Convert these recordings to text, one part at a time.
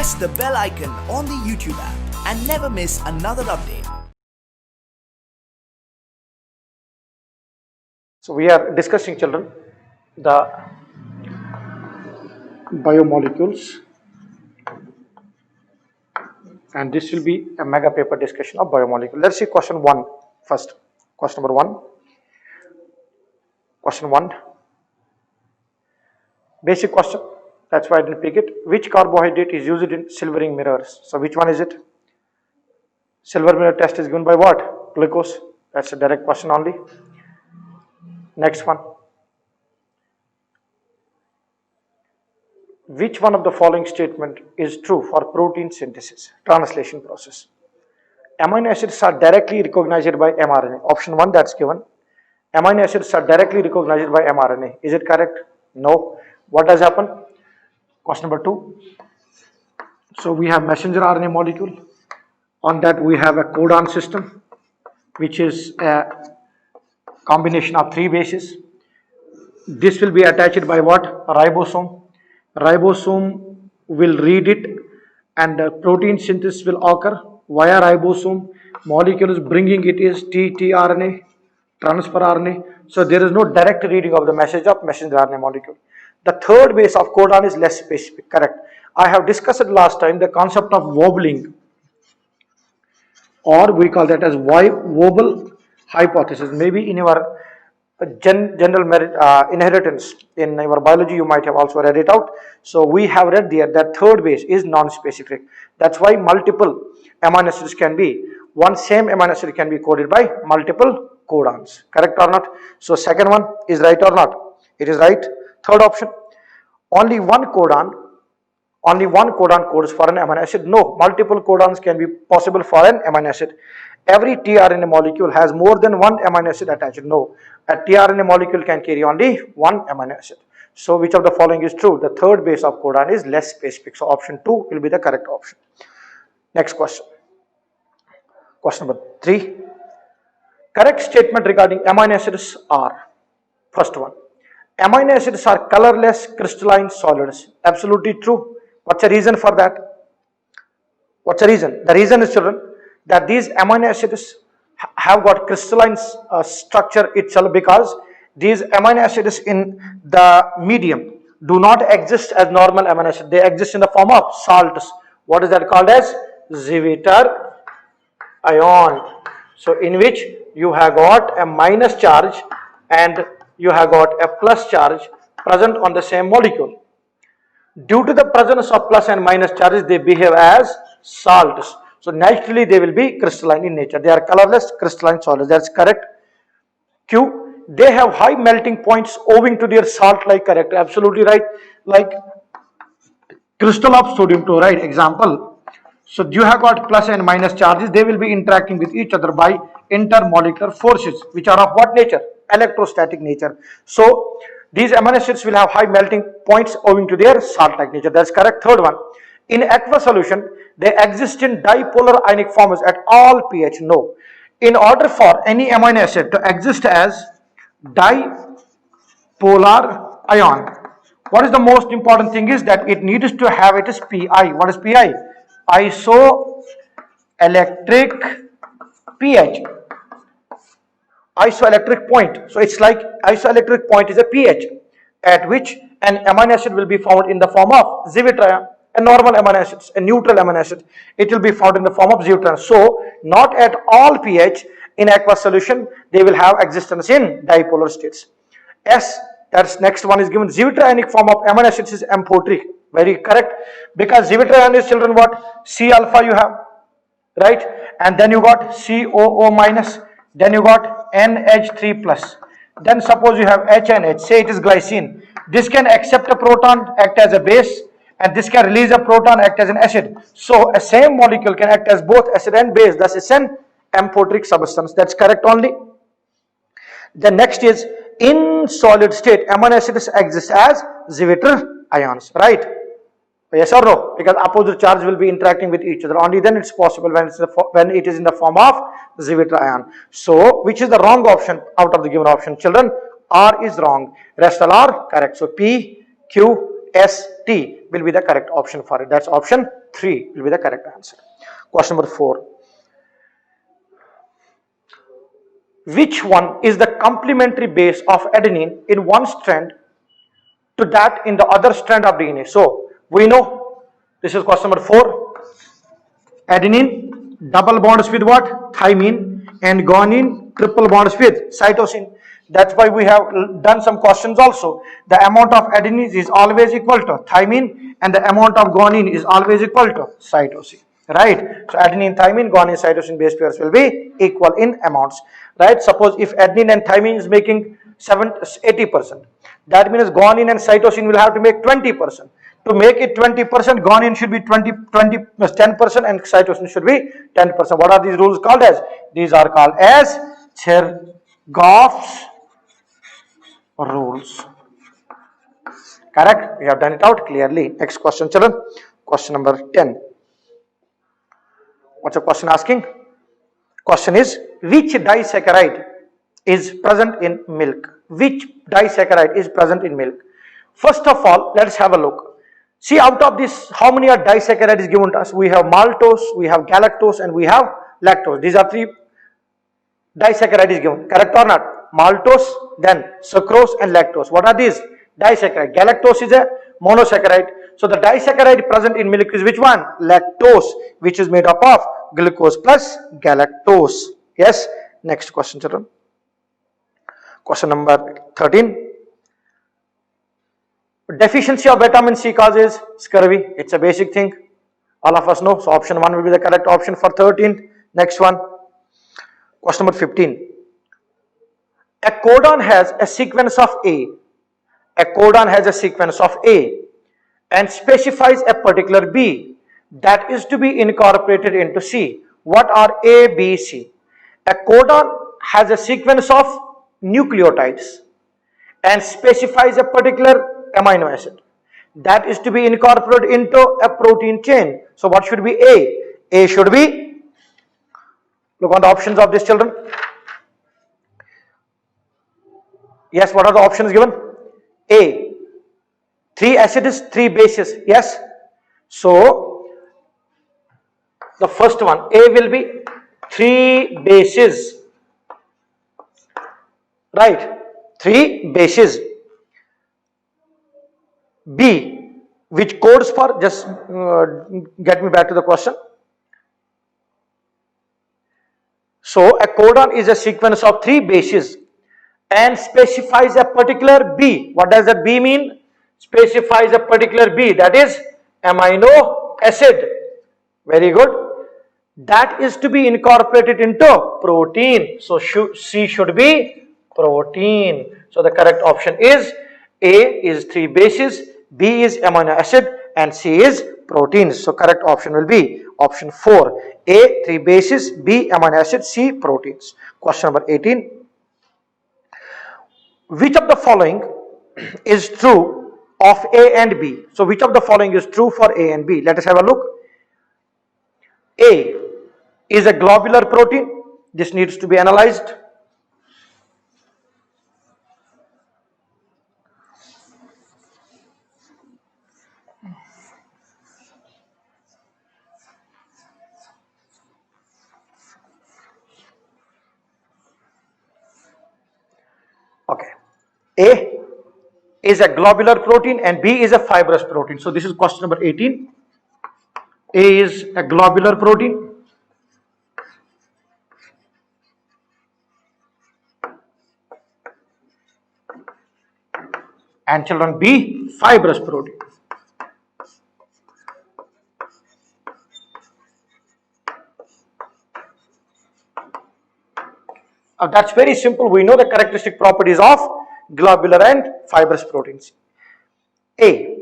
press the bell icon on the YouTube app and never miss another update. So we are discussing, children, the biomolecules, and this will be a mega paper discussion of biomolecule. Let's see question 1 first. Question number 1. Question 1. Basic question. That's why I didn't pick it. Which carbohydrate is used in silvering mirrors? So which one is it? Silver mirror test is given by what? Glucose. That's a direct question only. Next one. Which one of the following statement is true for protein synthesis, translation process? Amino acids are directly recognized by mRNA. Option 1, that's given. Amino acids are directly recognized by mRNA. Is it correct? No. What does happen? Question number 2. So we have messenger RNA molecule. On that we have a codon system, which is a combination of 3 bases. This will be attached by what? A ribosome. Ribosome will read it and protein synthesis will occur via ribosome. Molecule is bringing it is tRNA, transfer RNA. So there is no direct reading of the message of messenger RNA molecule. The third base of codon is less specific, correct. I have discussed last time the concept of wobbling, or we call that as wobble hypothesis. Maybe in your general inheritance in your biology you might have also read it out. So we have read there that third base is non-specific. That's why multiple amino acids can be, one same amino acid can be coded by multiple codons, correct or not? So second one is right or not? It is right. Third option, only one codon codes for an amino acid. No, multiple codons can be possible for an amino acid. Every tRNA molecule has more than one amino acid attached. No, a tRNA molecule can carry only one amino acid. So which of the following is true? The third base of codon is less specific. So option 2 will be the correct option. Next question. Question number 3. Correct statement regarding amino acids are, first one, amino acids are colorless crystalline solids. Absolutely true. What's the reason for that? What's the reason? The reason is, children, that these amino acids have got crystalline structure itself because these amino acids in the medium do not exist as normal amino acids. They exist in the form of salts. What is that called as? Zwitter ion. So in which you have got a minus charge and you have got a plus charge present on the same molecule. Due to the presence of plus and minus charges, they behave as salts. So naturally they will be crystalline in nature. They are colorless crystalline solids. That's correct. Q. They have high melting points owing to their salt-like character. Absolutely right. Like crystal of sodium chloride, example. So you have got plus and minus charges. They will be interacting with each other by intermolecular forces, which are of what nature? Electrostatic nature. So these amino acids will have high melting points owing to their salt-like nature. That's correct. Third one. In aqueous solution, they exist in dipolar ionic forms at all pH. No. In order for any amino acid to exist as dipolar ion, what is the most important thing is that it needs to have it as Pi. What is Pi? Isoelectric pH. Isoelectric point. So it's like isoelectric point is a pH at which an amino acid will be found in the form of Zwitter ion. A normal amino acid, a neutral amino acid, it will be found in the form of Zwitter ion. So not at all pH in aqueous solution they will have existence in dipolar states. S, that's next one is given. Zwitter ionic form of amino acids is amphoteric. Very correct, because Zwitter ion is, children, what? C alpha you have, right? And then you got COO minus, then you got NH3 plus. Then suppose you have HNH, say it is glycine. This can accept a proton, act as a base, and this can release a proton, act as an acid. So a same molecule can act as both acid and base. Thus it's an amphoteric substance. That's correct only. The next is in solid state amino acids exist as Zwitter ions, right? Yes or no? Because opposite charge will be interacting with each other. Only then it's possible when it is in the form of Zwitter ion. So which is the wrong option out of the given option, children? R is wrong. Rest all are correct. So P, Q, S, T will be the correct option for it. That's option 3 will be the correct answer. Question number 4. Which one is the complementary base of adenine in one strand to that in the other strand of DNA? So we know this is question number 4. Adenine double bonds with what? Thymine, and guanine triple bonds with cytosine. That's why we have done some questions also. The amount of adenine is always equal to thymine, and the amount of guanine is always equal to cytosine. Right? So adenine, thymine, guanine, cytosine base pairs will be equal in amounts. Right? Suppose if adenine and thymine is making 80%, that means guanine and cytosine will have to make 20%. To make it 20%, guanine should be 10% and cytosine should be 10%. What are these rules called as? These are called as Chergaff's rules. Correct? We have done it out clearly. Next question, children. Question number 10. What's the question asking? Question is, which disaccharide is present in milk? Which disaccharide is present in milk? First of all, let's have a look. See, out of this, how many are disaccharides given to us? We have maltose, we have galactose, and we have lactose. These are 3 disaccharides given. Correct or not? Maltose, then sucrose and lactose. What are these? Disaccharide. Galactose is a monosaccharide. So the disaccharide present in milk is which one? Lactose, which is made up of glucose plus galactose. Yes. Next question, children. Question number 13. Deficiency of vitamin C causes scurvy. It's a basic thing. All of us know. So option 1 will be the correct option for 13th. Next one. Question number 15. A codon has a sequence of A. A codon has a sequence of A and specifies a particular B that is to be incorporated into C. What are A, B, C? A codon has a sequence of nucleotides and specifies a particular amino acid that is to be incorporated into a protein chain. So what should be A? A should be, look on the options of these children. Yes, what are the options given? A, 3 acids, 3 bases. Yes. So the first one, A will be 3 bases. Right? 3 bases. B, which codes for, just get me back to the question. So a codon is a sequence of 3 bases and specifies a particular B. What does that B mean? Specifies a particular B, that is amino acid. Very good. That is to be incorporated into protein. So C should be protein. So the correct option is A is 3 bases, B is amino acid, and C is proteins. So correct option will be option 4. A, 3 bases, B, amino acid, C, proteins. Question number 18. Which of the following is true of A and B? So which of the following is true for A and B? Let us have a look. A is a globular protein. This needs to be analyzed. Okay. A is a globular protein and B is a fibrous protein. So this is question number 18. A is a globular protein and children, B, fibrous protein. That's very simple. We know the characteristic properties of globular and fibrous proteins. A.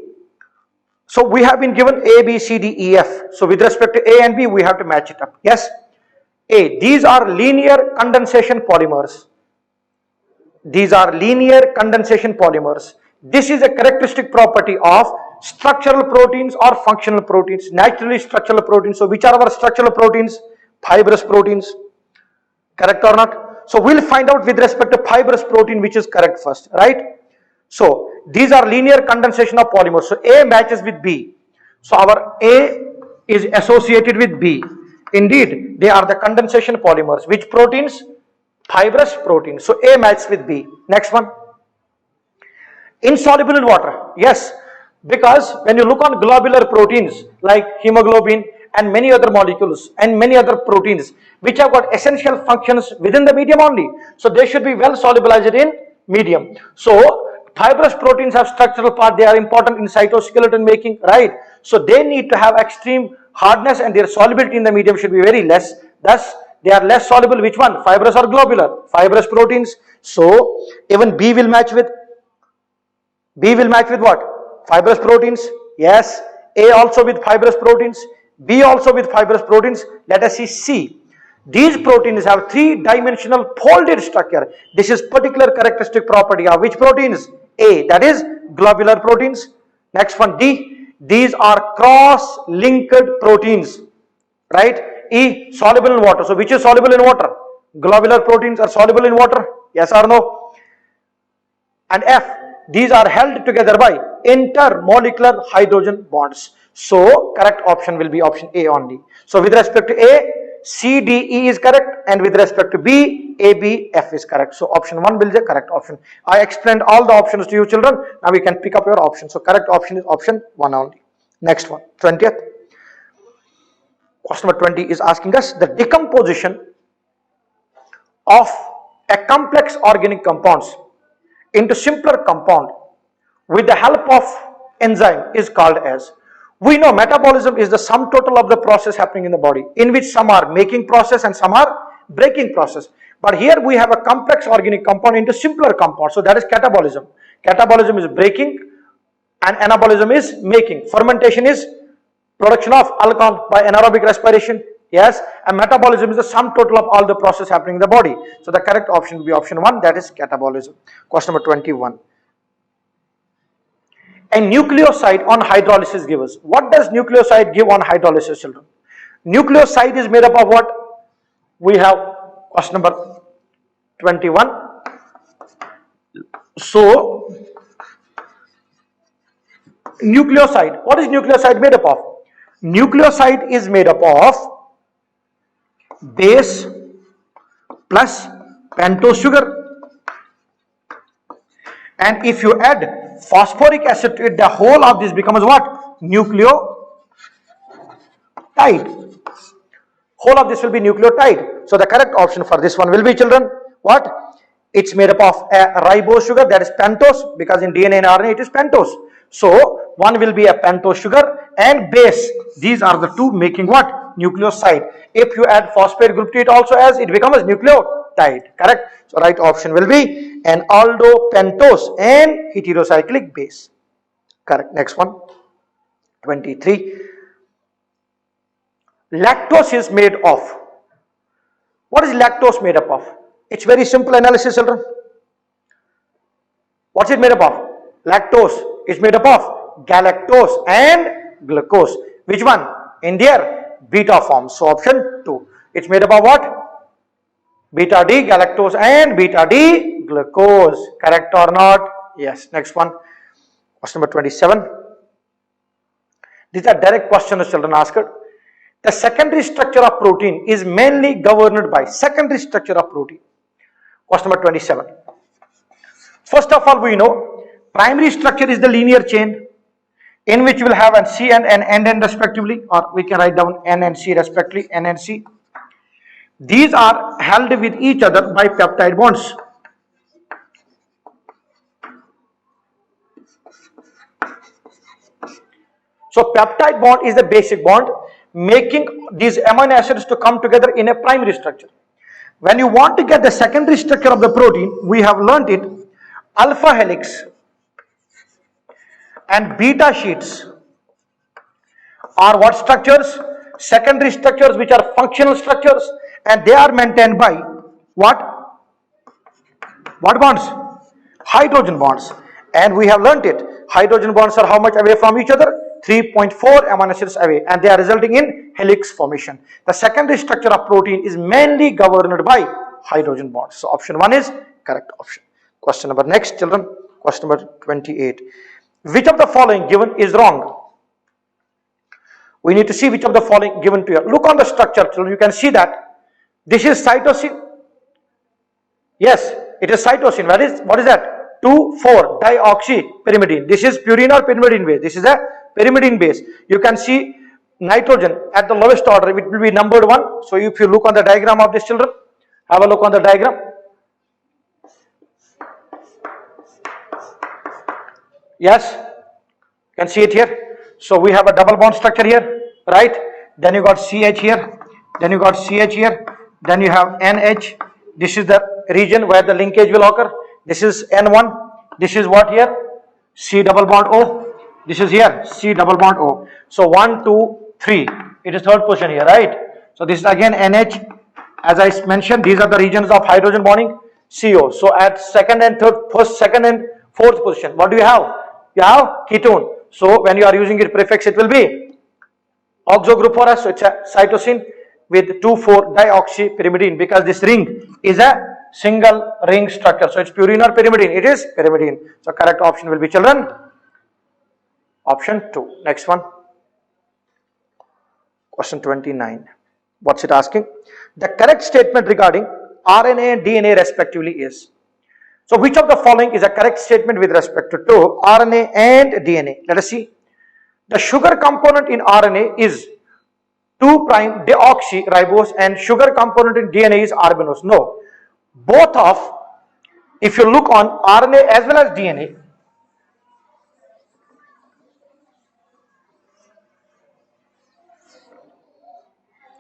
So we have been given A, B, C, D, E, F. So with respect to A and B, we have to match it up. Yes. A. These are linear condensation polymers. These are linear condensation polymers. This is a characteristic property of structural proteins or functional proteins. Naturally structural proteins. So which are our structural proteins? Fibrous proteins. Correct or not? So we'll find out with respect to fibrous protein which is correct first, right? So these are linear condensation of polymers. So A matches with B. So our A is associated with B. Indeed, they are the condensation polymers. Which proteins? Fibrous proteins. So A matches with B. Next one. Insoluble in water. Yes, because when you look on globular proteins like hemoglobin and many other molecules and many other proteins which have got essential functions within the medium only. So they should be well solubilized in medium. So fibrous proteins have structural part. They are important in cytoskeleton making, right? So they need to have extreme hardness and their solubility in the medium should be very less. Thus, they are less soluble. Which one? Fibrous or globular? Fibrous proteins. So even B will match with what? Fibrous proteins. Yes. A also with fibrous proteins. B also with fibrous proteins. Let us see C. These proteins have three-dimensional folded structure. This is particular characteristic property of which proteins? A, that is globular proteins. Next one, D. These are cross-linked proteins, right? E, soluble in water. So which is soluble in water? Globular proteins are soluble in water. Yes or no? And F, these are held together by intermolecular hydrogen bonds. So correct option will be option A only. So with respect to A, C, D, E is correct, and with respect to B, A, B, F is correct. So option 1 will be the correct option. I explained all the options to you children. Now we can pick up your option. So correct option is option 1 only. Next one, 20th. Question number 20 is asking us the decomposition of a complex organic compounds into simpler compound with the help of enzyme is called as. We know metabolism is the sum total of the process happening in the body, in which some are making process and some are breaking process. But here we have a complex organic compound into simpler compound. So that is catabolism. Catabolism is breaking and anabolism is making. Fermentation is production of alcohol by anaerobic respiration. Yes, and metabolism is the sum total of all the process happening in the body. So the correct option will be option 1, that is catabolism. Question number 21. A nucleoside on hydrolysis gives us. What does nucleoside give on hydrolysis, children? Nucleoside is made up of what? We have question number 21. So, nucleoside. What is nucleoside made up of? Nucleoside is made up of base plus pentose sugar. And if you add phosphoric acid to it, the whole of this becomes what? Nucleotide. Whole of this will be nucleotide. So the correct option for this one will be, children, what? It's made up of a ribose sugar, that is pentose, because in DNA and RNA it is pentose. So one will be a pentose sugar and base. These are the two making what? Nucleoside. If you add phosphate group to it also, as it becomes nucleotide. Correct? So right option will be an aldopentose and heterocyclic base. Correct. Next one. 23. Lactose is made of. What is lactose made up of? It's very simple analysis, children. What's it made up of? Lactose is made up of galactose and glucose. Which one? In their beta form. So option 2. It's made up of what? Beta D galactose and beta D glucose. Correct or not? Yes. Next one. Question number 27. These are direct questions children asked. The secondary structure of protein is mainly governed by secondary structure of protein. Question number 27. First of all, we know primary structure is the linear chain in which we will have an C and an N respectively, or we can write down N and C respectively, N and C. These are held with each other by peptide bonds. So peptide bond is the basic bond making these amino acids to come together in a primary structure. When you want to get the secondary structure of the protein, we have learnt it, alpha helix and beta sheets are what structures? Secondary structures which are functional structures, and they are maintained by what? What bonds? Hydrogen bonds. And we have learnt it. Hydrogen bonds are how much away from each other? 3.4 amino acids away, and they are resulting in helix formation. The secondary structure of protein is mainly governed by hydrogen bonds. So option 1 is correct option. Question number next, children. Question number 28. Which of the following given is wrong? We need to see which of the following given to you. Look on the structure, children. You can see that this is cytosine. Yes, it is cytosine. What is that? 2,4-dioxypyrimidine. This is purine or pyrimidine base. This is a pyrimidine base. You can see nitrogen at the lowest order. It will be numbered 1. So if you look on the diagram of this, children, have a look on the diagram. Yes, you can see it here. So we have a double bond structure here, right? Then you got CH here. Then you got CH here. Then you have NH. This is the region where the linkage will occur. This is N1. This is what here? C double bond O. This is here C double bond O. So 1, 2, 3. It is third position here, right? So this is again NH. As I mentioned, these are the regions of hydrogen bonding. CO. So at second and fourth position, what do you have? You have ketone. So when you are using it prefix, it will be oxo group for us. So it's a cytosine with 2,4-dioxypyrimidine, because this ring is a single ring structure. So it's purine or pyrimidine. It is pyrimidine. So correct option will be, children, option 2. Next one. Question 29. What's it asking? The correct statement regarding RNA and DNA respectively is. So which of the following is a correct statement with respect to RNA and DNA? Let us see. The sugar component in RNA is 2'-deoxyribose and sugar component in DNA is ribose. No. Both of, if you look on RNA as well as DNA,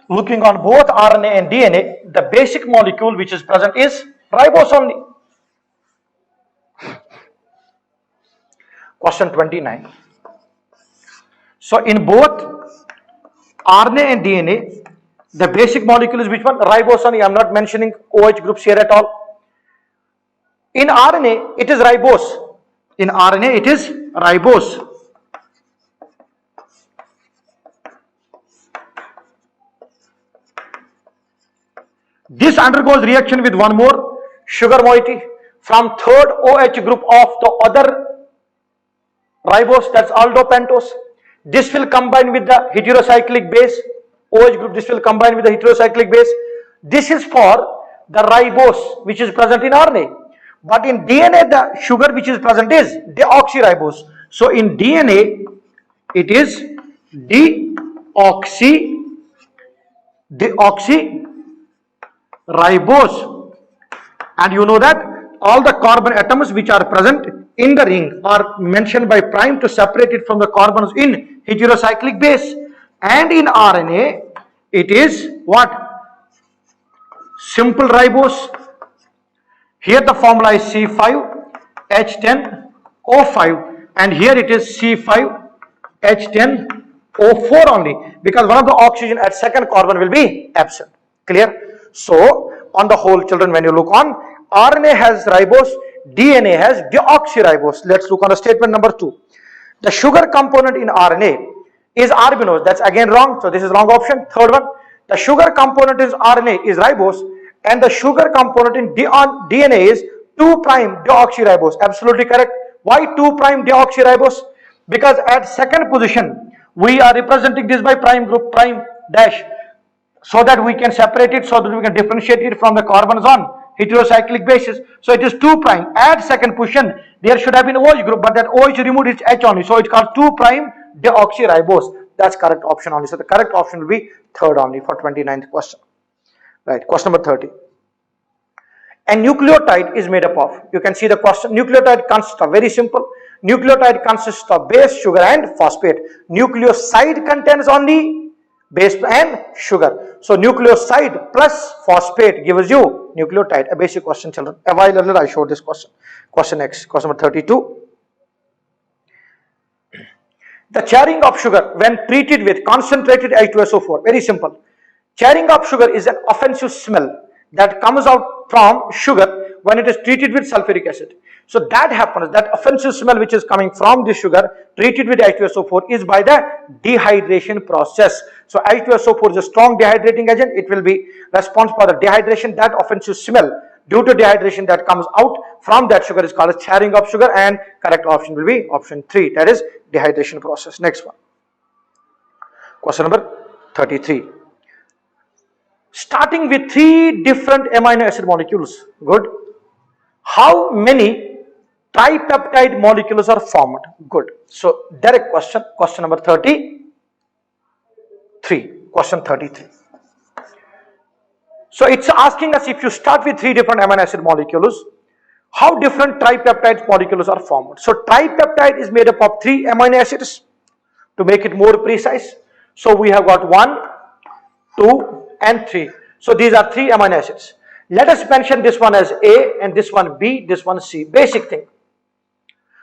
looking on both RNA and DNA, the basic molecule which is present is ribose only. Question 29. So in both RNA and DNA, the basic molecule is which one? Ribose only. I am not mentioning OH groups here at all. In RNA, it is ribose. In RNA, it is ribose. This undergoes reaction with one more sugar moiety from third OH group of the other ribose, that's aldopentose. This will combine with the heterocyclic base, OH group, this will combine with the heterocyclic base. This is for the ribose which is present in RNA. But in DNA, the sugar which is present is deoxyribose. So in DNA, it is deoxyribose. And you know that all the carbon atoms which are present in the ring are mentioned by prime to separate it from the carbons in heterocyclic base. And in RNA, it is what? Simple ribose. Here the formula is C5H10O5 and here it is C5H10O4 only, because one of the oxygen at second carbon will be absent. Clear? So on the whole, children, when you look on, RNA has ribose, DNA has deoxyribose. Let's look on the statement number 2. The sugar component in RNA is ribose. That's again wrong. So this is wrong option. Third one. The sugar component in RNA is ribose and the sugar component in DNA is 2'-deoxyribose. Absolutely correct. Why 2'-deoxyribose? Because at second position we are representing this by prime group, prime dash, so that we can separate it, so that we can differentiate it from the carbons on heterocyclic basis. So it is 2'. At second position there should have been OH group, but that OH removed, it's H only, so it's called 2'-deoxyribose. That's correct option only. So the correct option will be third only for 29th question. Right. Question number 30. A nucleotide is made up of, you can see the question, nucleotide consists of, very simple, nucleotide consists of base, sugar and phosphate. Nucleoside contains only base and sugar. So nucleoside plus phosphate gives you nucleotide. A basic question, children. A while earlier I showed this question. Question next, question number 32. The charring of sugar when treated with concentrated H2SO4. Very simple. Charring of sugar is an offensive smell that comes out from sugar when it is treated with sulfuric acid. So that happens, that offensive smell which is coming from the sugar treated with H2SO4 is by the dehydration process. So H2SO4 is a strong dehydrating agent. It will be responsible for the dehydration. That offensive smell due to dehydration that comes out from that sugar is called as charring of sugar, and correct option will be option 3, that is dehydration process. Next one. Question number 33. Starting with 3 different amino acid molecules. Good. How many tripeptide molecules are formed? Good. So direct question. Question number 33. Question 33. So it's asking us, if you start with 3 different amino acid molecules, how different tripeptide molecules are formed. So tripeptide is made up of 3 amino acids. To make it more precise, so we have got 1, 2 and 3. So these are 3 amino acids. Let us mention this one as A and this one B, this one C. Basic thing.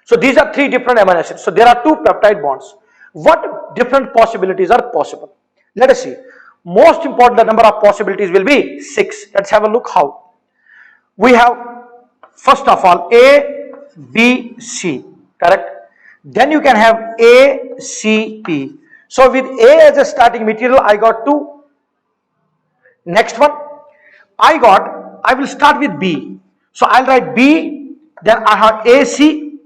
So these are 3 different amino acids. So there are 2 peptide bonds. What different possibilities are possible? Let us see. Most important, the number of possibilities will be 6. Let's have a look how. We have, first of all, A, B, C. Correct? Then you can have A, C, P. So with A as a starting material, I got 2. Next one, I will start with B. So I'll write B, then I have AC.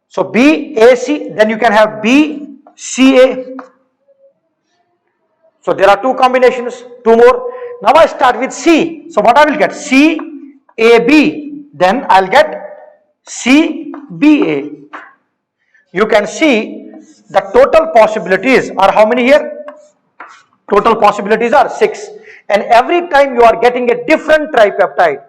So B, AC, then you can have B, CA. So there are 2 combinations, 2 more. Now I start with C. So what I will get? C, A, B. Then I'll get C, B, A. You can see the total possibilities are how many here? Total possibilities are 6. And every time you are getting a different tripeptide,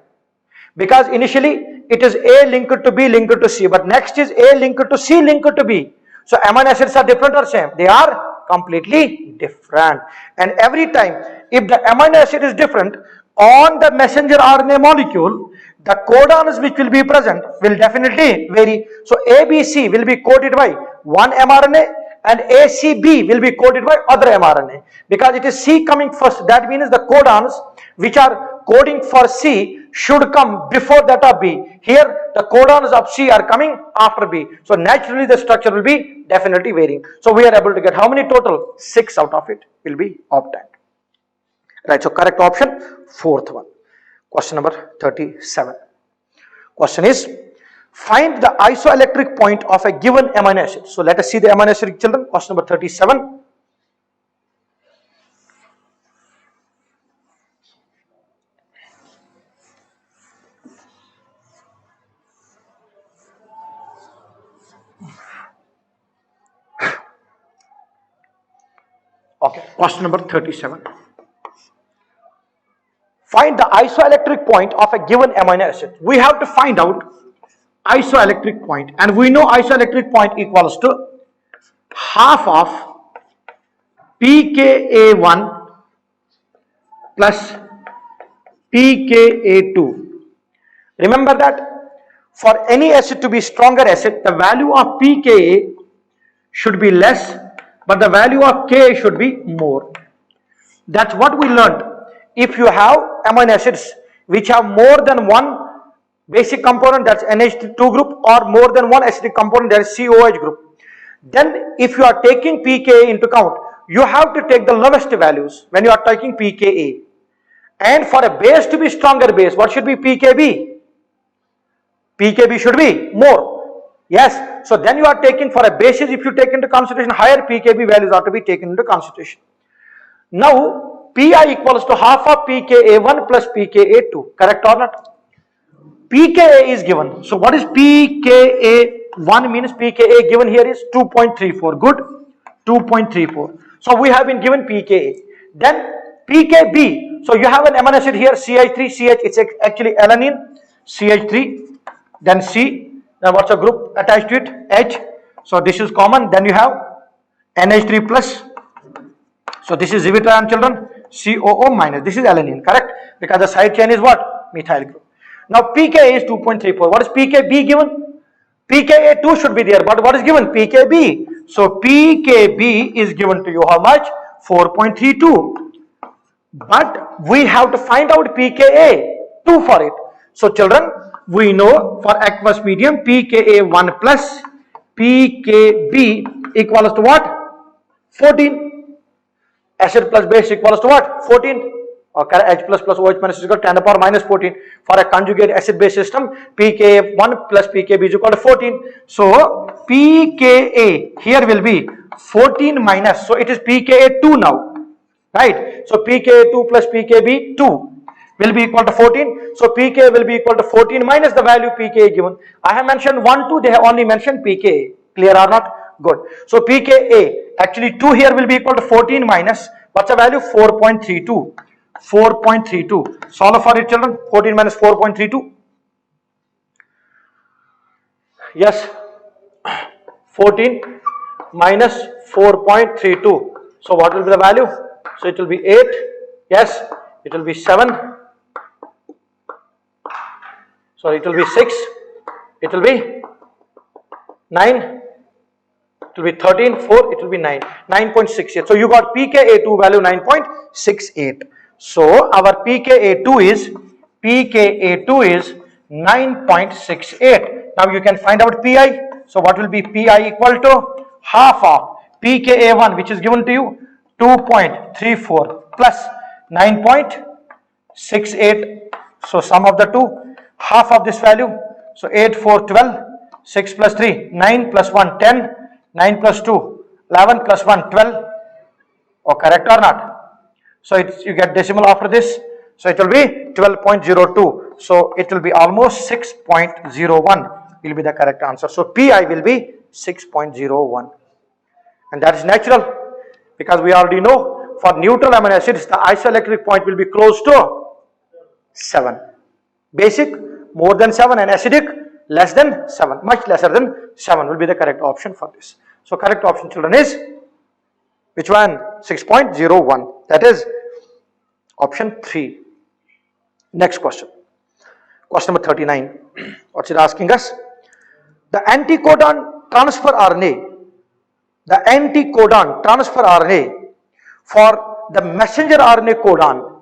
because initially it is A linked to B linked to C, but next is A linked to C linked to B. So amino acids are different or same? They are completely different. And every time if the amino acid is different on the messenger RNA molecule, the codons which will be present will definitely vary. So ABC will be coded by one mRNA and ACB will be coded by other mRNA. Because it is C coming first, that means the codons which are coding for C should come before that of B. Here the codons of C are coming after B. So naturally the structure will be definitely varying. So we are able to get how many total? 6 out of it will be obtained. Right, so correct option, 4th one. Question number 37. Question is, find the isoelectric point of a given amino acid. So let us see the amino acid, children. Question number 37. Okay, question number 37. Find the isoelectric point of a given amino acid. We have to find out isoelectric point, and we know isoelectric point equals to half of pKa1 plus pKa2. Remember that for any acid to be stronger acid, the value of pKa should be less, but the value of Ka should be more. That's what we learned. If you have amino acids which have more than one basic component, that's NH2 group, or more than one acidic component, that is COH group, then if you are taking pKa into account, you have to take the lowest values when you are taking pKa. And for a base to be stronger base, what should be pKb? pKb should be more. Yes, so then you are taking for a basis, if you take into consideration higher pKb values are to be taken into consideration. Now Pi equals to half of pKa1 plus pKa2, correct or not? pKa is given. So what is pKa1 means? pKa given here is 2.34. Good, 2.34. So we have been given pKa. Then pKb. So you have an amino acid here, CH3, CH, it's actually alanine, CH3, then C, then what's a group attached to it? H. So this is common. Then you have NH3 plus. So this is Zivitrion, children, COO minus. This is alanine, correct? Because the side chain is what? Methyl group. Now pKa is 2.34. What is pKb given? pKa2 should be there, but what is given? pKb. So pKb is given to you how much? 4.32. But we have to find out pKa2 for it. So children, we know for aqueous medium pKa1 plus pKb equals to what? 14. Acid plus base equals to what? 14. or H plus plus OH minus is equal to 10 to the power minus 14. For a conjugate acid base system, pKa1 plus pKb is equal to 14. So pKa here will be 14 minus, so it is pKa2 now, right? So pKa2 plus pKb 2 will be equal to 14. So pKa will be equal to 14 minus the value pKa given. I have mentioned 1, 2, they have only mentioned pKa. Clear or not? Good. So pKa, actually 2 here will be equal to 14 minus, what's the value? 4.32. 4.32. Solve for it, children. 14 minus 4.32. Yes. 14 minus 4.32. So what will be the value? So it will be 8. Yes. It will be 7. Sorry, it will be 6. It will be 9. It will be 13. 4. It will be 9. 9.68. So you got pKa2 value 9.68. So our pKa2 is 9.68. Now you can find out Pi. So what will be Pi equal to? Half of pKa1, which is given to you 2.34 plus 9.68. So sum of the two, half of this value. So 8, 4, 12, 6 plus 3, 9 plus 1, 10, 9 plus 2, 11 plus 1, 12. Oh, correct or not? So you get decimal after this. So it will be 12.02. So it will be almost 6.01 will be the correct answer. So Pi will be 6.01. And that is natural, because we already know for neutral amino acids the isoelectric point will be close to 7. Basic more than 7 and acidic less than 7, much lesser than 7 will be the correct option for this. So correct option, children, is which one? 6.01. That is option 3. Next question. Question number 39. What's it asking us? The anticodon transfer RNA. The anticodon transfer RNA for the messenger RNA codon.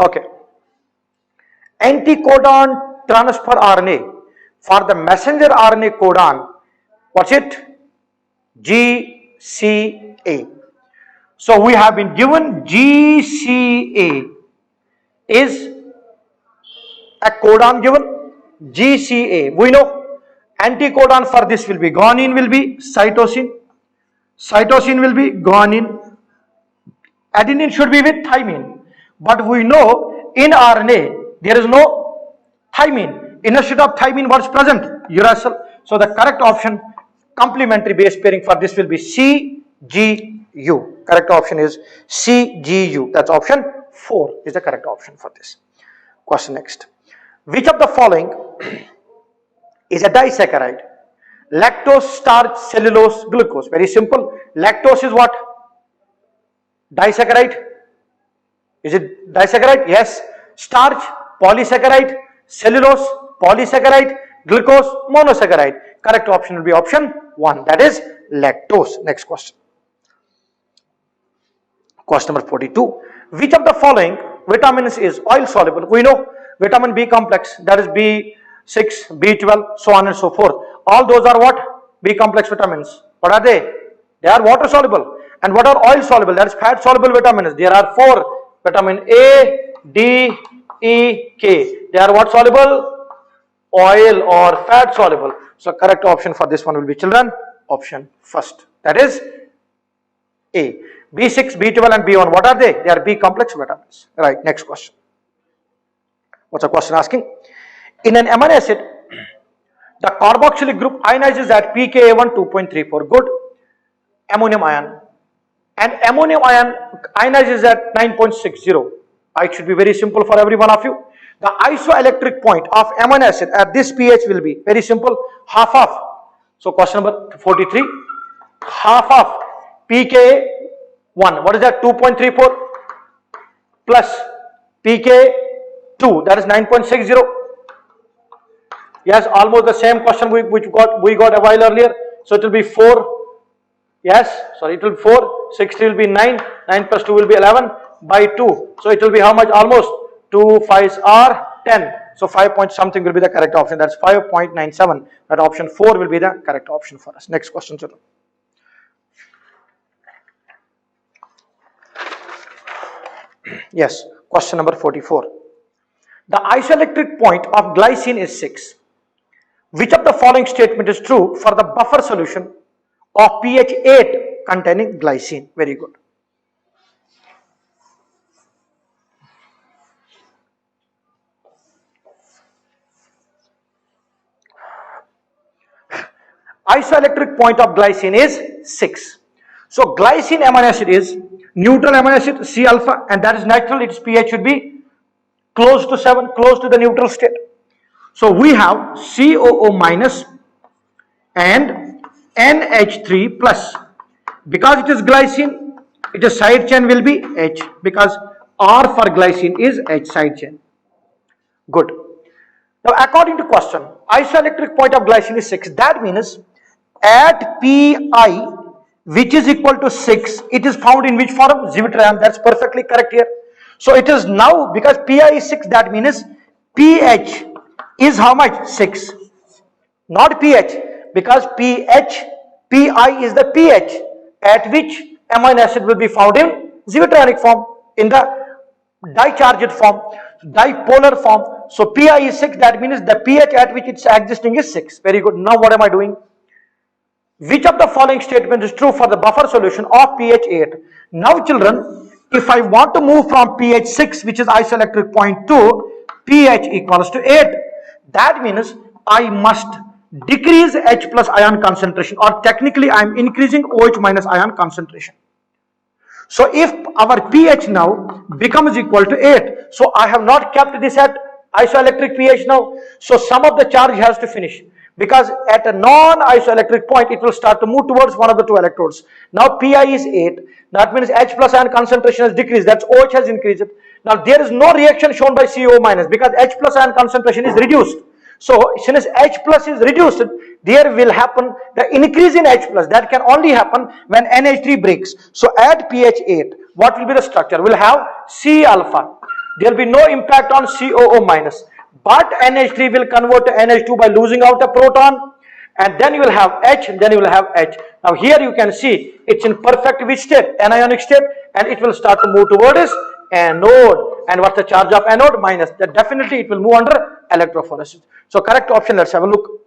Okay. Anticodon transfer RNA for the messenger RNA codon. What's it? GCA. So we have been given GCA is a codon given. GCA. We know anticodon for this will be guanine, will be cytosine. Cytosine will be guanine. Adenine should be with thymine. But we know in RNA there is no thymine. Instead of thymine, what is present? Uracil. So the correct option, complementary base pairing for this will be CGU. Correct option is CGU. That's option 4 is the correct option for this. Question next. Which of the following is a disaccharide? Lactose, starch, cellulose, glucose. Very simple. Lactose is what? Disaccharide. Is it disaccharide? Yes. Starch, polysaccharide. Cellulose, polysaccharide. Glucose, monosaccharide. Correct option will be option 1. That is lactose. Next question. Question number 42. Which of the following vitamins is oil soluble? We know vitamin B complex, that is B6, B12, so on and so forth. All those are what? B complex vitamins. What are they? They are water soluble. And what are oil soluble? That is fat soluble vitamins. There are 4. Vitamin A, D, E, K. They are what soluble? Oil or fat soluble. So correct option for this one will be, children, option first. That is A. B6, B12 and B1. What are they? They are B complex vitamins. Right. Next question. What's the question asking? In an amino acid, the carboxylic group ionizes at pKa1 2.34. Good. Ammonium ion. And ammonium ion ionizes at 9.60. It should be very simple for every one of you. The isoelectric point of amino acid at this pH will be very simple. Half of. So question number 43. Half of pKa1. What is that? 2.34 plus pK2. That is 9.60. Yes, almost the same question we got a while earlier. So it will be 4. Yes, sorry, it will be 4. 60 will be 9. 9 plus 2 will be 11 by 2. So it will be how much? Almost 2 5s are 10. So 5 point something will be the correct option. That's 5.97. That option 4 will be the correct option for us. Next question, children. Yes, question number 44. The isoelectric point of glycine is 6. Which of the following statement is true for the buffer solution of pH 8 containing glycine? Very good. Isoelectric point of glycine is 6. So glycine amino acid is neutral amino acid C alpha, and that is natural. Its pH should be close to 7, close to the neutral state. So we have COO minus and NH3 plus. Because it is glycine, its side chain will be H, because R for glycine is H side chain. Good. Now according to question, isoelectric point of glycine is 6. That means at Pi, which is equal to 6, it is found in which form? Zwitterion. That's perfectly correct here. So it is now, because Pi is 6, that means pH is how much? 6. Not pH, because pH, Pi is the pH at which amino acid will be found in Zwitterionic form, in the dicharged form, dipolar form. So Pi is 6, that means the pH at which it's existing is 6. Very good. Now what am I doing? Which of the following statements is true for the buffer solution of pH 8? Now children, if I want to move from pH 6, which is isoelectric point, to pH equals to 8, that means I must decrease H plus ion concentration, or technically I am increasing OH minus ion concentration. So if our pH now becomes equal to 8, so I have not kept this at isoelectric pH now, so some of the charge has to finish. Because at a non-isoelectric point, it will start to move towards one of the two electrodes. Now Pi is 8. That means H plus ion concentration has decreased. That's OH has increased. Now there is no reaction shown by CO minus, because H plus ion concentration is reduced. So since H plus is reduced, there will happen the increase in H plus. That can only happen when NH3 breaks. So at pH 8, what will be the structure? We'll have C alpha. There will be no impact on COO minus. But NH3 will convert to NH2 by losing out a proton, and then you will have H, and then you will have H. Now here you can see it's in perfect which state? Anionic state, and it will start to move towards anode. And what's the charge of anode? Minus. That definitely it will move under electrophoresis. So correct option, let's have a look.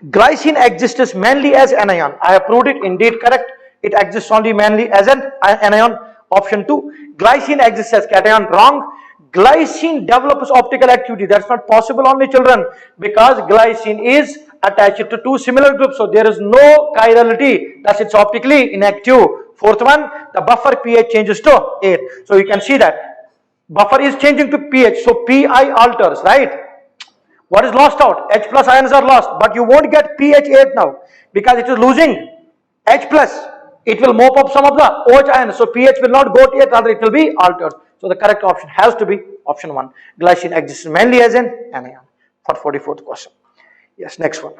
Glycine exists mainly as anion. I have proved it, indeed correct. It exists only mainly as an anion. Option 2. Glycine exists as cation. Wrong. Glycine develops optical activity. That's not possible, only children, because glycine is attached to two similar groups, so there is no chirality, thus it's optically inactive. Fourth one, the buffer pH changes to 8. So you can see that buffer is changing to pH, so Pi alters, right? What is lost out? H plus ions are lost, but you won't get pH 8 now, because it is losing H plus. It will mop up some of the OH ions, so pH will not go to 8, rather it will be altered. So the correct option has to be option 1. Glycine exists mainly as an anion for 44th question. Yes, next one.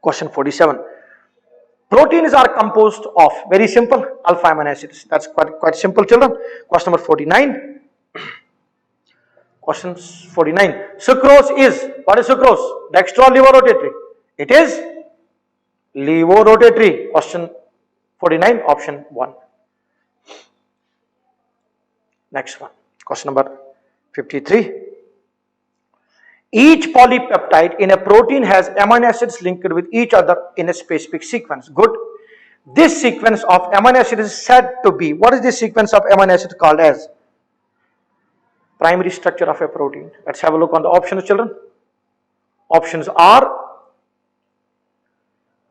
Question 47. Proteins are composed of, very simple, alpha amino acids. That's quite simple, children. Question number 49. Question 49. Sucrose is, what is sucrose? Dextro or levorotatory? It is levorotatory. Question 49, option 1. Next one, question number 53. Each polypeptide in a protein has amino acids linked with each other in a specific sequence. Good. This sequence of amino acids is said to be, what is this sequence of amino acids called as? Primary structure of a protein. Let's have a look on the options, children. Options are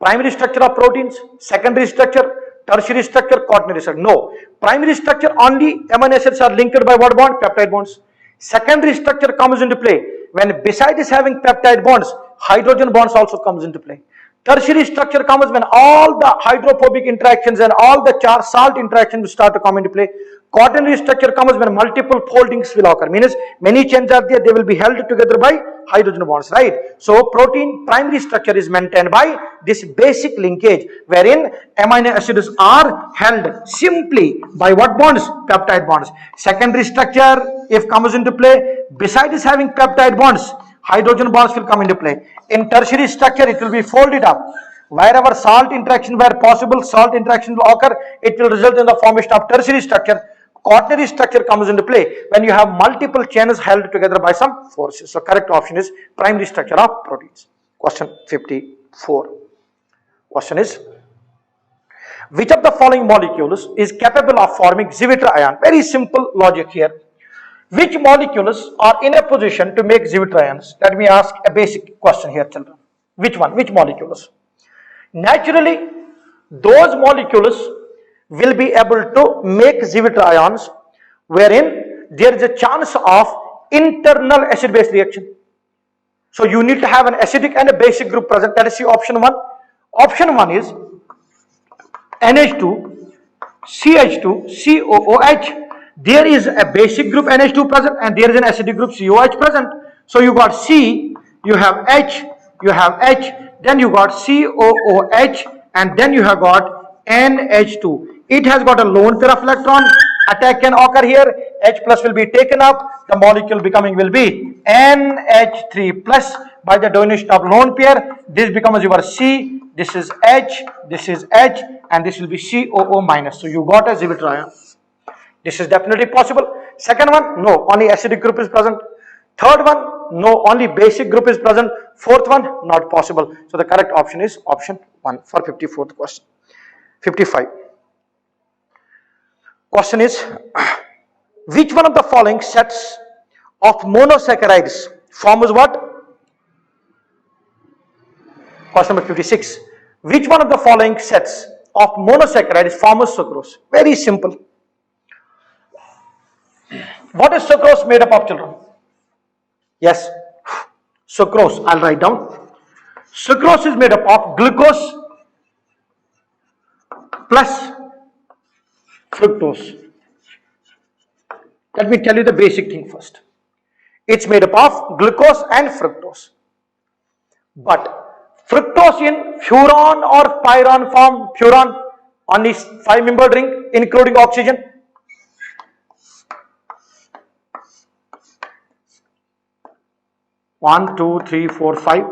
primary structure of proteins, secondary structure, tertiary structure, quaternary structure. No. Primary structure, only amino acids are linked by what bond? Peptide bonds. Secondary structure comes into play when besides having peptide bonds, hydrogen bonds also comes into play. Tertiary structure comes when all the hydrophobic interactions and all the salt interactions start to come into play. Quaternary structure comes when multiple foldings will occur. Means many chains are there, they will be held together by hydrogen bonds, right? So protein primary structure is maintained by this basic linkage, wherein amino acids are held simply by what bonds? Peptide bonds. Secondary structure, if comes into play, besides having peptide bonds, hydrogen bonds will come into play. In tertiary structure, it will be folded up. Wherever salt interaction where possible, salt interaction will occur, it will result in the formation of tertiary structure. Quaternary structure comes into play when you have multiple chains held together by some forces. So correct option is primary structure of proteins. Question 54. Question is, which of the following molecules is capable of forming Zwitter ion? Very simple logic here. Which molecules are in a position to make Zwitter ions? Let me ask a basic question here, children. Which one? Which molecules? Naturally, those molecules will be able to make Zwitter ions wherein there is a chance of internal acid-base reaction. So you need to have an acidic and a basic group present. Let us see option 1. Option 1 is NH2, CH2, COOH. There is a basic group NH2 present and there is an acidic group COOH present. So you got C, you have H, you have H, then you got COOH, and then you have got NH2. It has got a lone pair of electron. Attack can occur here. H plus will be taken up. The molecule becoming will be NH3 plus by the donation of lone pair. This becomes your C. This is H. This is H, and this will be COO minus. So you got a Zwitter ion. This is definitely possible. Second one, no, only acidic group is present. Third one, no, only basic group is present. Fourth one, not possible. So the correct option is option 1 for 54th question. 55. Question is, which one of the following sets of monosaccharides forms what? Question number 56. Which one of the following sets of monosaccharides forms sucrose? Very simple. What is sucrose made up of, children? Yes, sucrose, I'll write down. Sucrose is made up of glucose plus fructose. Let me tell you the basic thing first. It's made up of glucose and fructose. But fructose in furan or pyran form, furan, only 5-membered ring including oxygen. One, two, three, four, 5.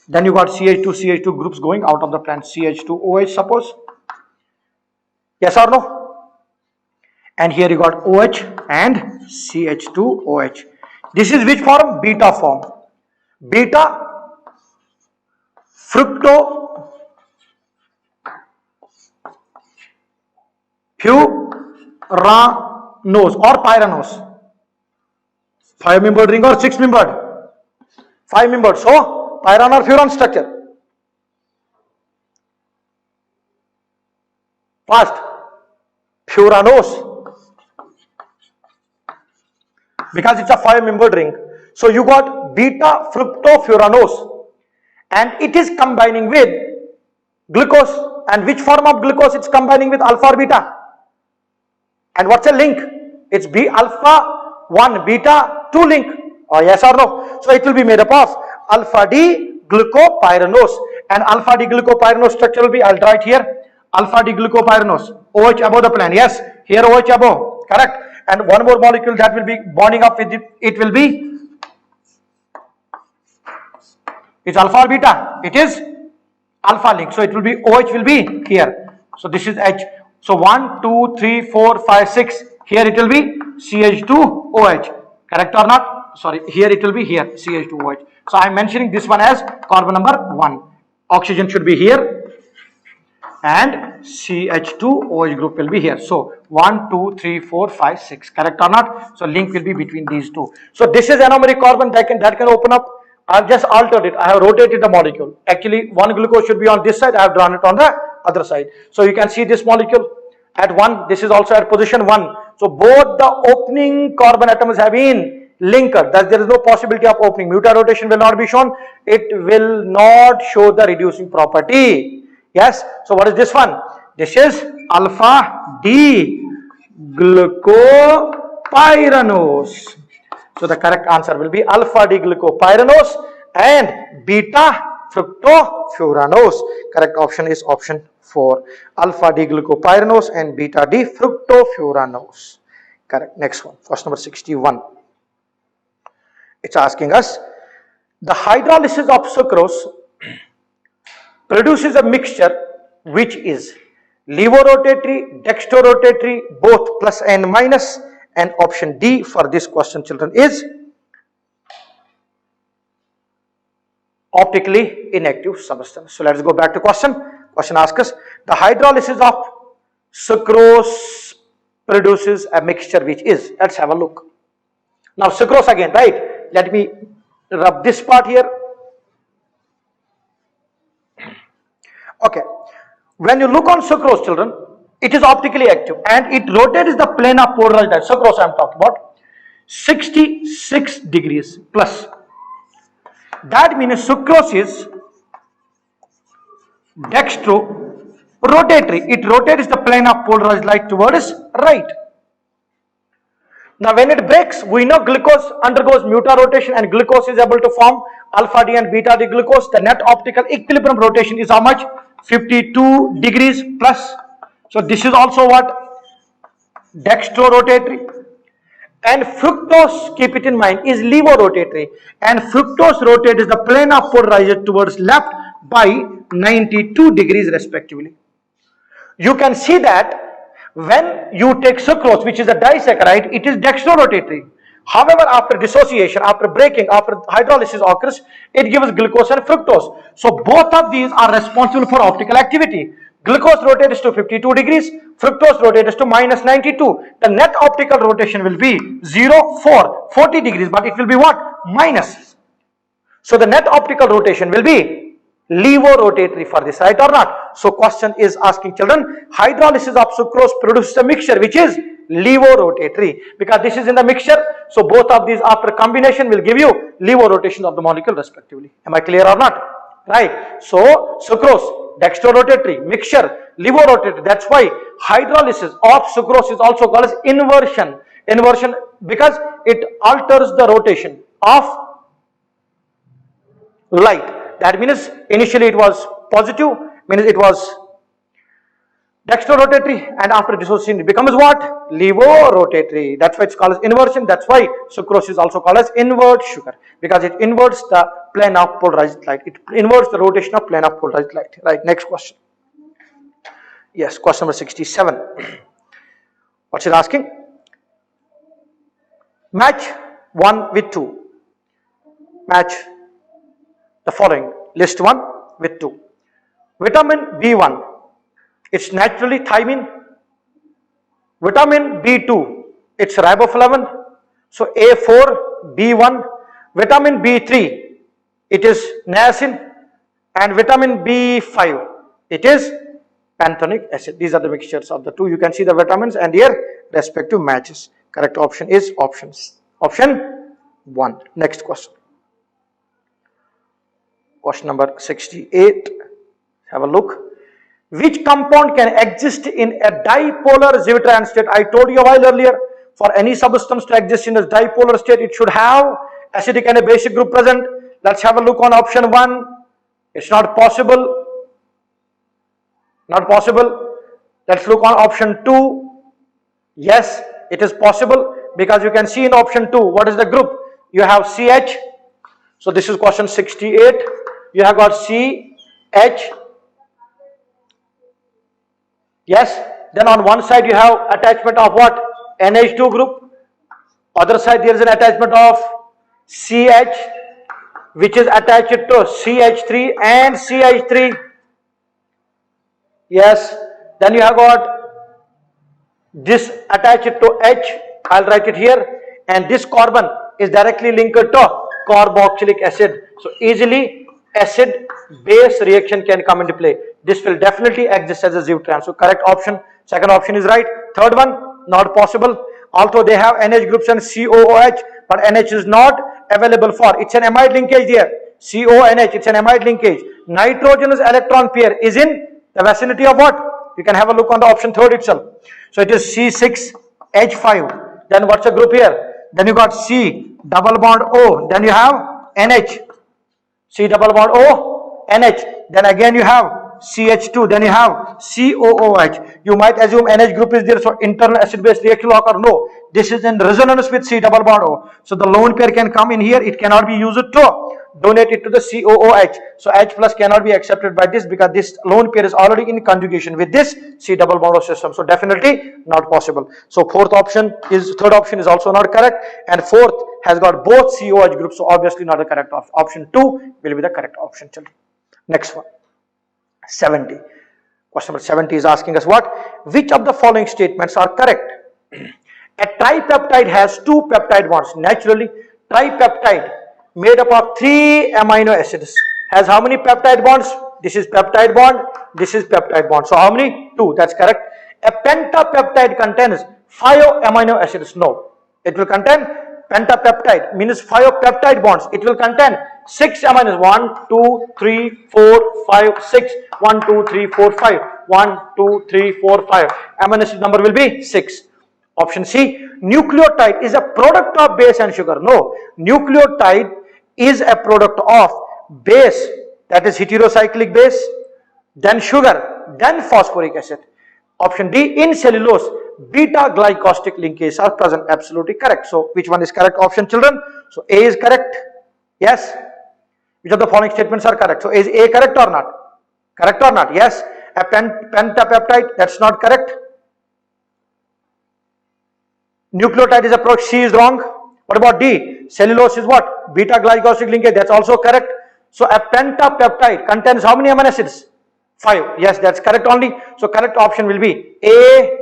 Then you got CH2 groups going out of the plant. CH2OH, suppose. Yes or no? And here you got OH and CH2OH. This is which form? Beta form. Beta fructo furanose or pyranose. 5-membered ring or 6-membered? 5-membered. So pyran or furan structure. First, furanose. Because it's a 5-membered ring. So you got beta fructofuranose and it is combining with glucose. And which form of glucose it's combining with? Alpha or beta? And what's a link? It's B alpha 1 beta 2 link. Or yes or no? So it will be made up of alpha D glucopyranose. And alpha D glucopyranose structure will be, I'll write here, alpha D glucopyranose. OH above the plan. Yes, here OH above. Correct. And one more molecule that will be bonding up with it will be, it's alpha or beta? It is alpha link. So it will be, OH will be here. So this is H. So 1, 2, 3, 4, 5, 6. Here it will be CH2OH. Correct or not? Sorry, here it will be here, CH2OH. So I am mentioning this one as carbon number 1. Oxygen should be here. And CH2OH group will be here. So 1, 2, 3, 4, 5, 6. Correct or not? So link will be between these two. So this is anomeric carbon that can open up. I have just altered it. I have rotated the molecule. Actually, one glucose should be on this side. I have drawn it on the other side. So you can see this molecule at 1. This is also at position 1. So both the opening carbon atoms have been linked. Thus there is no possibility of opening. Muta rotation will not be shown. It will not show the reducing property. Yes. So what is this one? This is alpha D glucopyranose. So the correct answer will be alpha D glucopyranose and beta fructofuranose. Correct option is option 4. Alpha D glucopyranose and beta D fructofuranose. Correct. Next one. Question number 61. It's asking us, the hydrolysis of sucrose produces a mixture which is levorotatory, dextrorotatory, both plus and minus, and option D for this question, children, is optically inactive substance. So let's go back to question. Question asks us, the hydrolysis of sucrose produces a mixture which is, let's have a look. Now sucrose again, right? Let me rub this part here. Okay. When you look on sucrose, children, it is optically active and it rotates the plane of polarized light. Sucrose I am talking about 66 degrees plus. That means sucrose is dextrorotatory. It rotates the plane of polarized light towards right. Now when it breaks, we know glucose undergoes mutarotation and glucose is able to form alpha D and beta D glucose. The net optical equilibrium rotation is how much? 52 degrees plus. So this is also what? Dextrorotatory. And fructose, keep it in mind, is levorotatory. And fructose rotates the plane of polarization towards left by 92 degrees respectively. You can see that when you take sucrose, which is a disaccharide, it is dextrorotatory. However, after dissociation, after breaking, after hydrolysis occurs, it gives glucose and fructose. So both of these are responsible for optical activity. Glucose rotates to 52 degrees, fructose rotates to minus 92. The net optical rotation will be 40 degrees, but it will be what? Minus. So the net optical rotation will be levorotatory for this, right or not? So question is asking children, hydrolysis of sucrose produces a mixture which is levorotatory, because this is in the mixture. So both of these after combination will give you levorotation of the molecule respectively. Am I clear or not? Right. So sucrose, dextrorotatory, mixture, levorotatory. That's why hydrolysis of sucrose is also called as inversion. Inversion because it alters the rotation of light. That means initially it was positive, means it was dextrorotatory, and after dissociation it becomes what? Levorotatory. That's why it's called as inversion. That's why sucrose is also called as invert sugar, because it inverts the plane of polarized light. It inverts the rotation of plane of polarized light. Right. Next question. Yes, question number 67. What's it asking? Match 1 with 2. Match the following. List 1 with 2. Vitamin B1, it's naturally thymine. Vitamin B2, it's riboflavin. So A4, B1. Vitamin B3, it is niacin. And vitamin B5, it is pantothenic acid. These are the mixtures of the two. You can see the vitamins and their respective matches. Correct option is option 1. Next question. Question number 68. Have a look. Which compound can exist in a dipolar Zwitterian state? I told you a while earlier, for any substance to exist in a dipolar state, it should have acidic and a basic group present. Let's have a look on option 1. It's not possible. Not possible. Let's look on option 2. Yes, it is possible, because you can see in option 2, what is the group? You have CH. So this is question 68. You have got CH. Yes. Then on one side you have attachment of what? NH2 group. Other side there is an attachment of CH, which is attached to CH3 and CH3. Yes. Then you have got this attached to H. I'll write it here. And this carbon is directly linked to carboxylic acid. So easily acid base reaction can come into play. This will definitely exist as a Zwitterian. So correct option, second option is right. Third one, not possible. Although they have NH groups and COOH, but NH is not available for. It's an amide linkage there. CONH, it's an amide linkage. Nitrogenous electron pair is in the vicinity of what? You can have a look on the option 3 itself. So it is C6 H5. Then what's the group here? Then you got C double bond O. Then you have NH. C double bond O, NH. Then again you have CH2. Then you have COOH. You might assume NH group is there, so internal acid-base reaction will occur. No, this is in resonance with C double bond O. So the lone pair can come in here. It cannot be used to donate it to the COOH. So H plus cannot be accepted by this because this lone pair is already in conjugation with this C double bond O system. So definitely not possible. So third option is also not correct, and fourth has got both COH groups. So obviously not the correct option. Option 2 will be the correct option, children. Next one, 70. Question number 70 is asking us what? Which of the following statements are correct? A tripeptide has 2 peptide bonds. Naturally, tripeptide made up of 3 amino acids has how many peptide bonds? This is peptide bond, this is peptide bond. So how many? 2. That's correct. A pentapeptide contains 5 amino acids. No, it will contain pentapeptide means 5 peptide bonds. It will contain 6 amino acids. 1, 2, 3, 4, 5, 6. 1, 2, 3, 4, 5. 1, 2, 3, 4, 5. Amino acid number will be 6. Option C, nucleotide is a product of base and sugar. No, nucleotide is a product of base, that is heterocyclic base, then sugar, then phosphoric acid. Option D, in cellulose, beta glycosidic linkages are present. Absolutely correct. So which one is correct option, children? So A is correct. Yes. Which of the following statements are correct? So is A correct or not? Correct or not? Yes. A pentapeptide, that's not correct. Nucleotide is a product. C is wrong. What about D? Cellulose is what? Beta glycosidic linkage. That's also correct. So a pentapeptide contains how many amino acids? 5. Yes, that's correct only. So correct option will be A,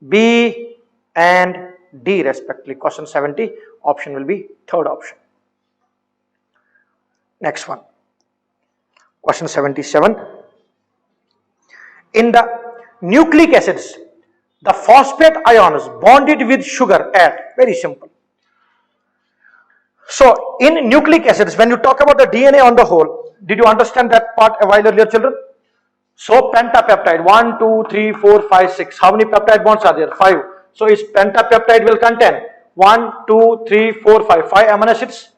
B and D respectively. Question 70. Option will be third option. Next one. Question 77. In the nucleic acids, the phosphate ions bonded with sugar at, very simple. So in nucleic acids, when you talk about the DNA on the whole, did you understand that part a while earlier, children? So pentapeptide, 1, 2, 3, 4, 5, 6. How many peptide bonds are there? 5. So its pentapeptide will contain 1, 2, 3, 4, 5. 5 amino acids?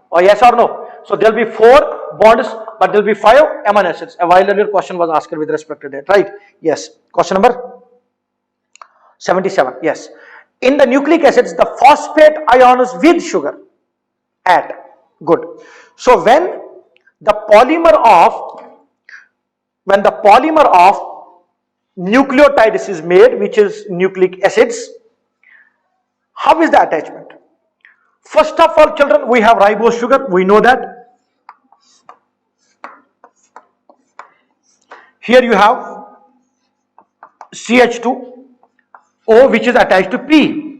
Or yes or no? So there will be 4 bonds, but there will be 5 amino acids. A while earlier question was asked with respect to that, right? Yes. Question number 77. Yes. In the nucleic acids, the phosphate ions with sugar add. Good. So when the polymer of nucleotides is made, which is nucleic acids, how is the attachment? First of all, children, we have ribose sugar. We know that. Here you have CH2O, which is attached to P.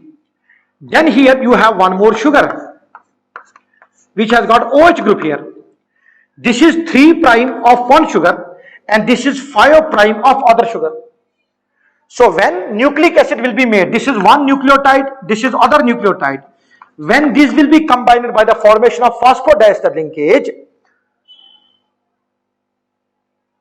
Then here you have one more sugar, which has got OH group here. This is 3' of one sugar and this is 5' of other sugar. So when nucleic acid will be made, this is one nucleotide, this is other nucleotide. When these will be combined by the formation of phosphodiester linkage,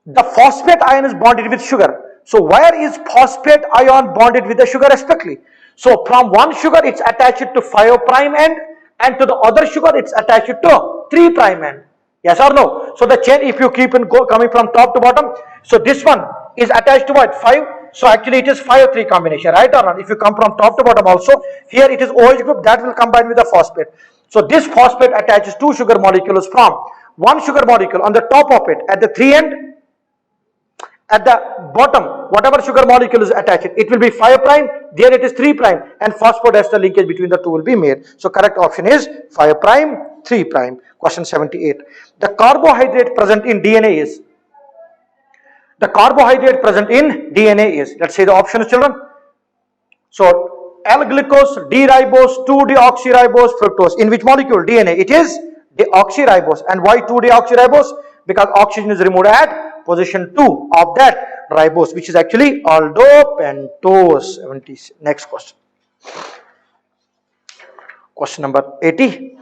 the phosphate ion is bonded with sugar. So where is phosphate ion bonded with the sugar respectively? So from one sugar it's attached to 5' end, and to the other sugar it's attached to 3' end. Yes or no? So the chain, if you keep in coming from top to bottom, so this one is attached to what? 5. So actually it is 5-3 combination, right or not? If you come from top to bottom also, here it is OH group that will combine with the phosphate. So this phosphate attaches 2 sugar molecules from one sugar molecule on the top of it at the 3 end. At the bottom, whatever sugar molecule is attached, it will be 5', there it is 3', and phosphodiester linkage between the two will be made. So correct option is 5', 3'. Question 78. The carbohydrate present in DNA is? The carbohydrate present in DNA is, let's say the options, children. So L-glucose, D-ribose, 2-deoxyribose, fructose. In which molecule? DNA. It is deoxyribose. And why 2-deoxyribose? Because oxygen is removed at position 2 of that ribose, which is actually aldopentose. 70. Next question. Question number 80.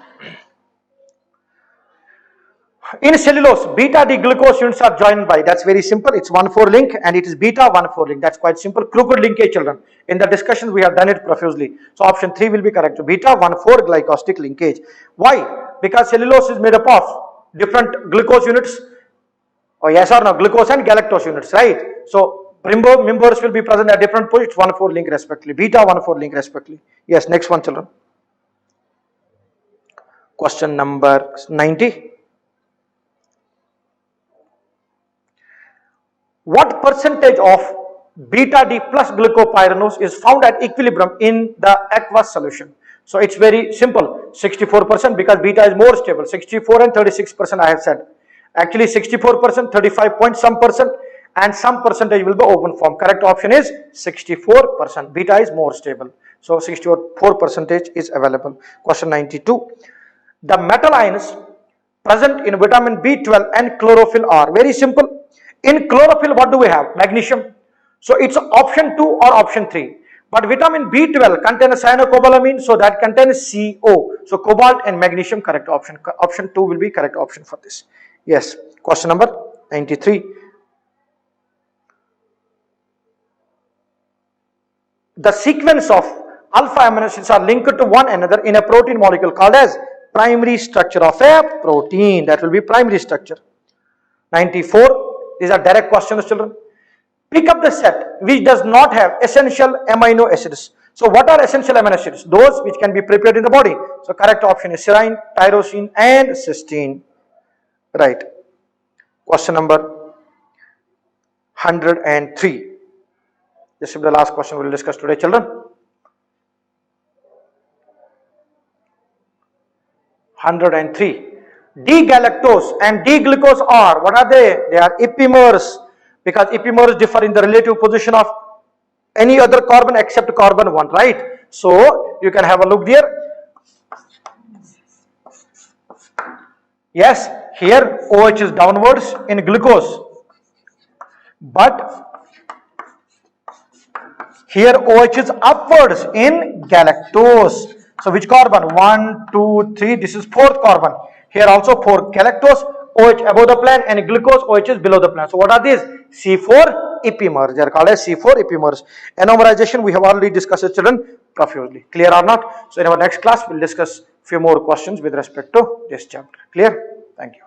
In cellulose, beta-D-glucose units are joined by, that's very simple, it's 1,4 link and it is beta-1,4 link, that's quite simple. Crooked linkage, children. In the discussions we have done it profusely. So option 3 will be correct. So beta-1,4 glycosidic linkage. Why? Because cellulose is made up of different glucose units. Oh yes or no, glucose and galactose units, right? So members will be present at different positions, 1,4 link respectively, beta-1,4 link respectively. Yes, next one, children. Question number 90. What percentage of beta-D plus glucopyranose is found at equilibrium in the aqueous solution? So it's very simple, 64%, because beta is more stable. 64 and 36% I have said. Actually 64%, 35 point some percent, and some percentage will be open form. Correct option is 64%. Beta is more stable. So 64% is available. Question 92. The metal ions present in vitamin B12 and chlorophyll are very simple. In chlorophyll, what do we have? Magnesium. So it's option 2 or option 3. But vitamin B12 contains cyanocobalamin, so that contains CO. So cobalt and magnesium, correct option. Option 2 will be correct option for this. Yes. Question number 93. The sequence of alpha amino acids are linked to one another in a protein molecule called as primary structure of a protein. That will be primary structure. 94. These are direct questions, children. Pick up the set which does not have essential amino acids. So what are essential amino acids? Those which can be prepared in the body. So correct option is serine, tyrosine and cysteine. Right. Question number 103. This is the last question we will discuss today, children. 103. D-galactose and D-glucose are, what are they? They are epimers, because epimers differ in the relative position of any other carbon except carbon 1, right? So you can have a look there. Yes, here OH is downwards in glucose, but here OH is upwards in galactose. So which carbon? 1, 2, 3. This is 4th carbon. Here also 4 galactose, OH above the plane, and glucose, OH is below the plane. So what are these? C4 epimers. They are called as C4 epimers. Anomerization we have already discussed, children, profusely. Clear or not? So in our next class we will discuss few more questions with respect to this chapter. Clear? Thank you.